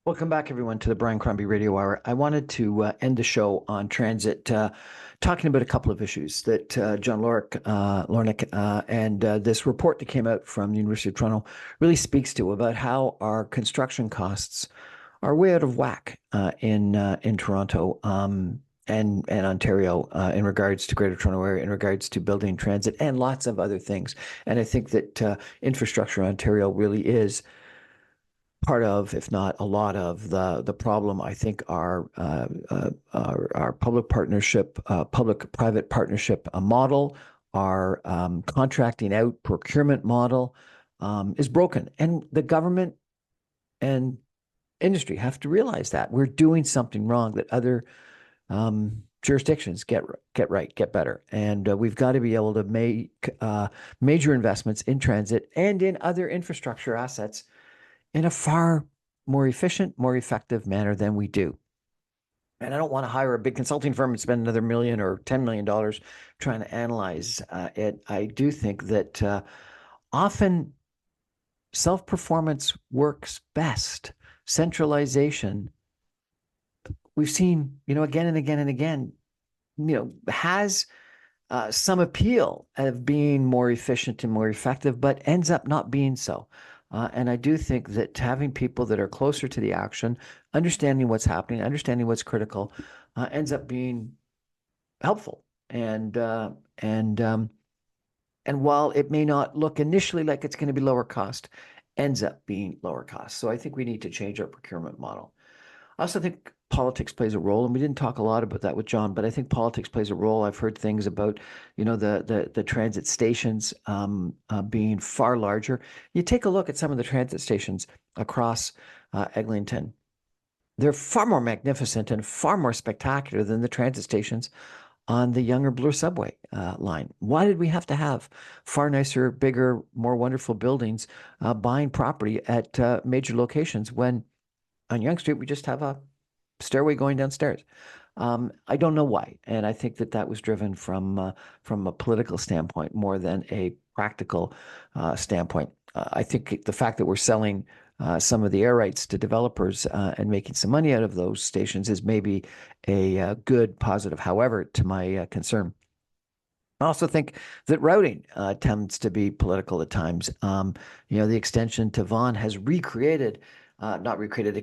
Welcome back, everyone, to the Brian Crombie Radio Hour. I wanted to end the show on transit, talking about a couple of issues that John Lornick, and this report that came out from the University of Toronto really speaks to about how our construction costs are way out of whack in Toronto and Ontario in regards to Greater Toronto Area, in regards to building transit and lots of other things. And I think that infrastructure in Ontario really is part of, if not a lot of, the problem. I think our public partnership, public-private partnership model, our contracting out procurement model is broken, and the government and industry have to realize that we're doing something wrong that other jurisdictions get right, get better, and we've got to be able to make major investments in transit and in other infrastructure assets in a far more efficient, more effective manner than we do. And I don't want to hire a big consulting firm and spend another $1 million or $10 million trying to analyze it. I do think that often self-performance works best. Centralization, we've seen, again and again and again, has some appeal of being more efficient and more effective, but ends up not being so. And I do think that having people that are closer to the action, understanding what's happening, understanding what's critical, ends up being helpful. And while it may not look initially like it's going to be lower cost, ends up being lower cost. So I think we need to change our procurement model. I also think politics plays a role, and we didn't talk a lot about that with John, but I think politics plays a role. I've heard things about, the transit stations being far larger. You take a look at some of the transit stations across Eglinton. They're far more magnificent and far more spectacular than the transit stations on the Younger Bloor subway line. Why did we have to have far nicer, bigger, more wonderful buildings buying property at major locations when on Yonge Street we just have a stairway going downstairs? I don't know why, and I think that was driven from a political standpoint more than a practical standpoint. I think the fact that we're selling some of the air rights to developers and making some money out of those stations is maybe a good positive. However, to my concern, I also think that routing tends to be political at times. The extension to Vaughan has it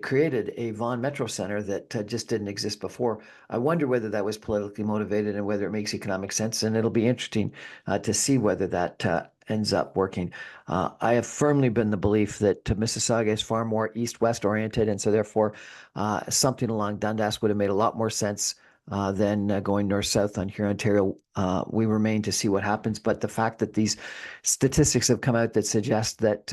created a Vaughan Metro Center that just didn't exist before. I wonder whether that was politically motivated and whether it makes economic sense. And it'll be interesting to see whether that ends up working. I have firmly been the belief that Mississauga is far more east-west oriented. And so therefore, something along Dundas would have made a lot more sense than going north-south on Huron, Ontario. We remain to see what happens. But the fact that these statistics have come out that suggest that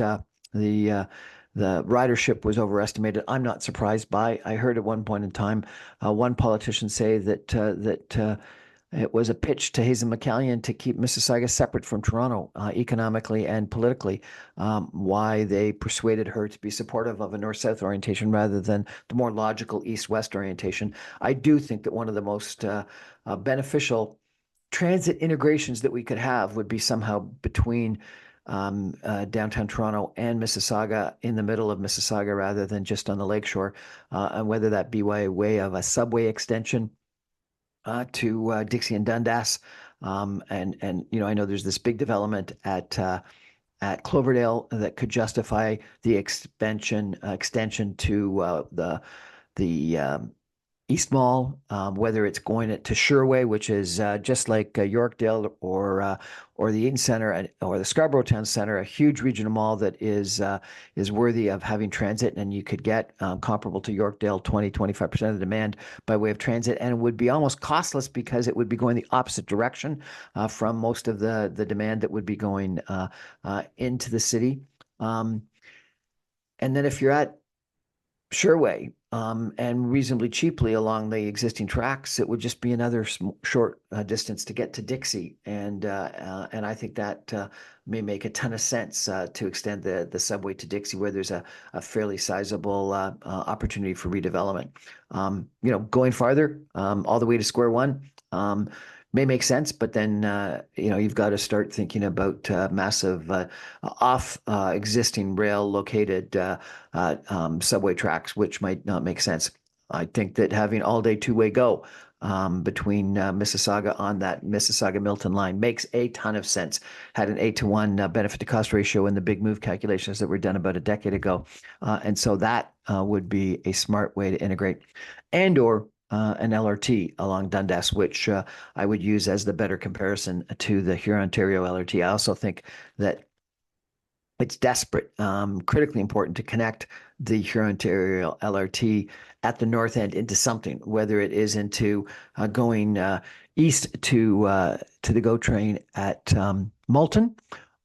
the ridership was overestimated, I'm not surprised by. I heard at one point in time one politician say that it was a pitch to Hazen McCallion to keep Mississauga separate from Toronto economically and politically. Why they persuaded her to be supportive of a north-south orientation rather than the more logical east-west orientation. I do think that one of the most beneficial transit integrations that we could have would be somehow between downtown Toronto and Mississauga, in the middle of Mississauga rather than just on the lakeshore, and whether that be by way of a subway extension to Dixie and Dundas. And I know there's this big development at Cloverdale that could justify the extension to the East Mall, whether it's going to Sherway, which is just like Yorkdale or the Eaton Center or the Scarborough Town Center, a huge regional mall that is worthy of having transit, and you could get comparable to Yorkdale 20-25% of the demand by way of transit, and it would be almost costless because it would be going the opposite direction from most of the demand that would be going into the city. And then if you're at Sherway, and reasonably cheaply along the existing tracks, it would just be another short distance to get to Dixie, and I think that may make a ton of sense to extend the subway to Dixie, where there's a fairly sizable opportunity for redevelopment. Going farther, all the way to square one. may make sense, but then you've got to start thinking about massive off existing rail located subway tracks, which might not make sense. I think that having all day two-way go between Mississauga on that Mississauga Milton line makes a ton of sense. Had an 8 to 1 benefit to cost ratio in the big move calculations that were done about a decade ago. And so that would be a smart way to integrate. And or an LRT along Dundas, which I would use as the better comparison to the Huron-Ontario LRT. I also think that it's desperate, critically important to connect the Huron-Ontario LRT at the north end into something, whether it is into going east to the GO train at Moulton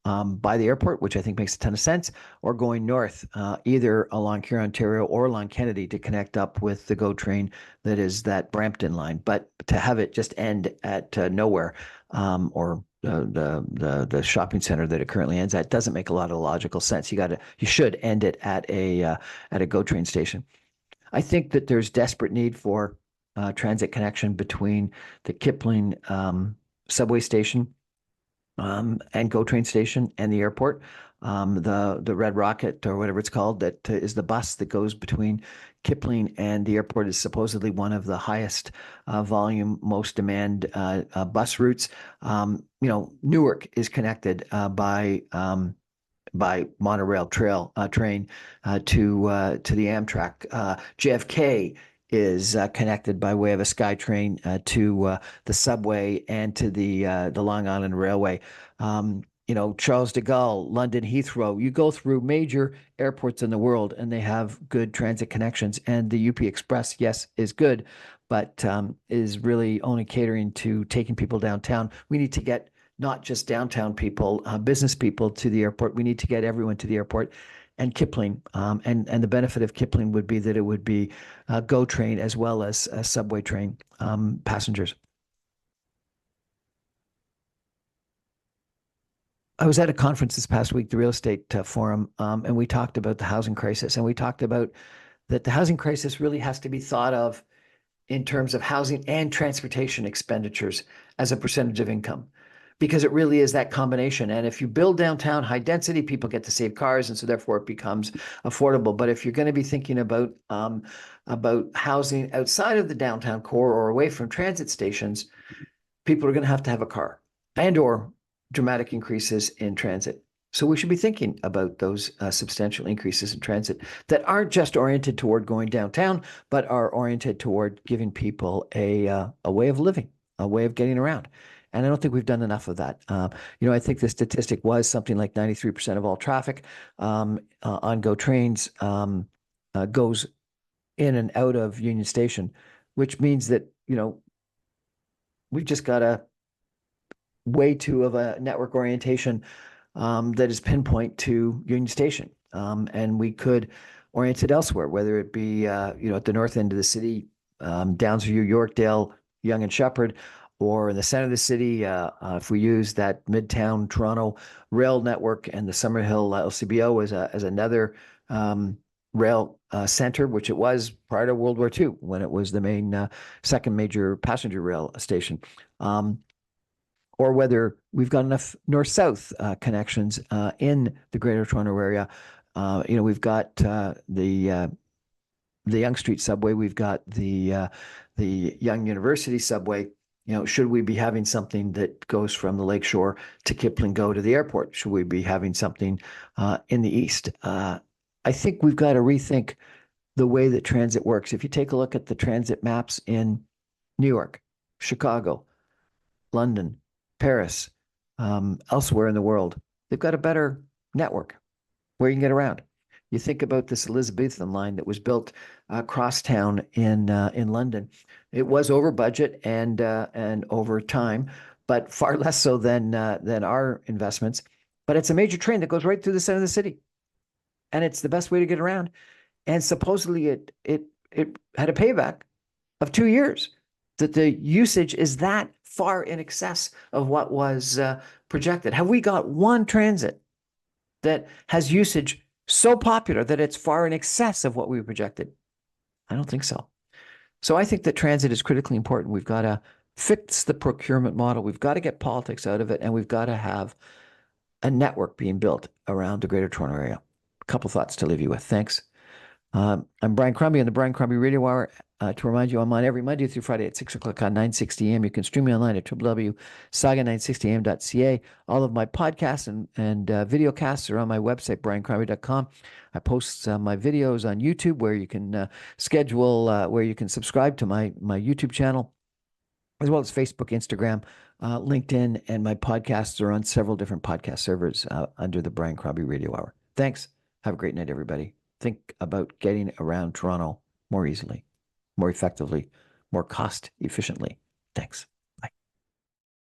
by the airport, which I think makes a ton of sense, or going north, either along Huron-Ontario or along Kennedy to connect up with the GO train that is that Brampton line. But to have it just end at nowhere or the shopping center that it currently ends at doesn't make a lot of logical sense. You should end it at a GO train station. I think that there's desperate need for transit connection between the Kipling subway station and GO train station and the airport. The Red Rocket or whatever it's called, that is the bus that goes between Kipling and the airport, is supposedly one of the highest volume, most demand bus routes. Newark is connected by monorail train to the Amtrak. JFK is connected by way of a SkyTrain to the subway and to the Long Island Railway. Charles de Gaulle, London Heathrow. You go through major airports in the world, and they have good transit connections. And the UP Express, yes, is good, but is really only catering to taking people downtown. We need to get not just downtown people, business people to the airport. We need to get everyone to the airport. And Kipling, and the benefit of Kipling would be that it would be a GO train as well as a subway train passengers. I was at a conference this past week, the real estate forum, and we talked about the housing crisis, and we talked about that the housing crisis really has to be thought of in terms of housing and transportation expenditures as a percentage of income, because it really is that combination. And if you build downtown high density, people get to save cars, and so therefore it becomes affordable. But if you're going to be thinking about housing outside of the downtown core or away from transit stations, people are going to have a car and or dramatic increases in transit. So we should be thinking about those substantial increases in transit that aren't just oriented toward going downtown, but are oriented toward giving people a way of living, a way of getting around. And I don't think we've done enough of that. I think the statistic was something like 93% of all traffic on GO trains goes in and out of Union Station, which means that, we've just got a way too of a network orientation that is pinpoint to Union Station. And we could orient it elsewhere, whether it be, at the north end of the city, down through Yorkdale, Yonge and Sheppard, or in the center of the city, if we use that Midtown Toronto rail network and the Summerhill LCBO as another rail center, which it was prior to World War II when it was the main second major passenger rail station. Or whether we've got enough north-south connections in the Greater Toronto area. We've got the Yonge Street subway, we've got the Yonge University subway. Should we be having something that goes from the Lakeshore to Kipling Go to the airport? Should we be having something in the east? I think we've got to rethink the way that transit works. If you take a look at the transit maps in New York, Chicago, London, Paris, elsewhere in the world, they've got a better network where you can get around. You think about this Elizabethan line that was built across town in London. It was over budget and over time, but far less so than our investments. But it's a major train that goes right through the center of the city, and it's the best way to get around. And supposedly it had a payback of 2 years. That the usage is that far in excess of what was projected. Have we got one transit that has usage so popular that it's far in excess of what we projected? I don't think so. So I think that transit is critically important. We've got to fix the procurement model. We've got to get politics out of it, and we've got to have a network being built around the Greater Toronto area. A couple thoughts to leave you with. Thanks. I'm Brian Crombie on the Brian Crombie Radio Hour. To remind you, I'm on every Monday through Friday at 6 o'clock on 960 AM. You can stream me online at www.saga960am.ca. All of my podcasts and video casts are on my website, briancrombie.com. I post my videos on YouTube where you can where you can subscribe to my YouTube channel, as well as Facebook, Instagram, LinkedIn, and my podcasts are on several different podcast servers under the Brian Crombie Radio Hour. Thanks. Have a great night, everybody. Think about getting around Toronto more easily, more effectively, more cost efficiently. Thanks.